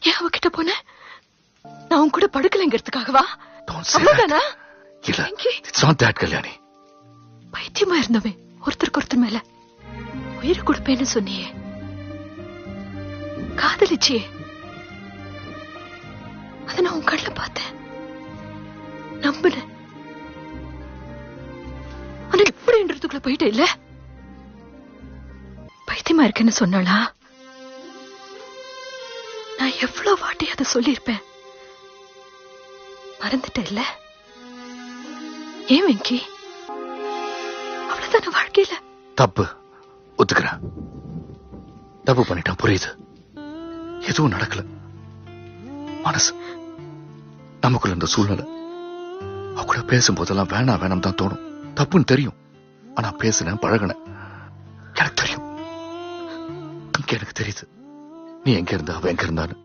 ஏன் அவகிட்ட போன? நான் உன் கூட படுக்கலைங்கிறதுக்காகவா? அவ்வளவுதானா? கல்யாணி, பைத்தியமா இருந்தவன் ஒருத்தருக்கு ஒருத்தர் மேல உயிரை கொடுப்பேன்னு சொன்னியே, காதலிச்சியே, அத நான் உன் கண்ணில் பார்த்தேன், நம்பினேன். ஆனா இப்படின்றதுக்குள்ள போயிட்டே இல்ல. பைத்தியமா இருக்குன்னு சொன்னாளா? நான் எவ்வளவு வாட்டி அதை சொல்லியிருப்பேன், மறந்துட்டேன் இல்ல? ஏன் வெங்கி, அவ்வளவுதான வாழ்க்கையில? தப்பு ஒத்துக்கிறேன், தப்பு பண்ணிட்டான், புரியுது. எதுவும் நடக்கல. மனசு நமக்குள்ள இந்த சூழ்நிலை அவ கூட பேசும்போதெல்லாம் வேணாம் தான் தோணும். தப்புன்னு தெரியும், ஆனா பேசுனேன், பழகினேன், எனக்கு தெரியும். எனக்கு தெரியுது நீ எங்க இருந்தா அவ எங்க இருந்தான்னு.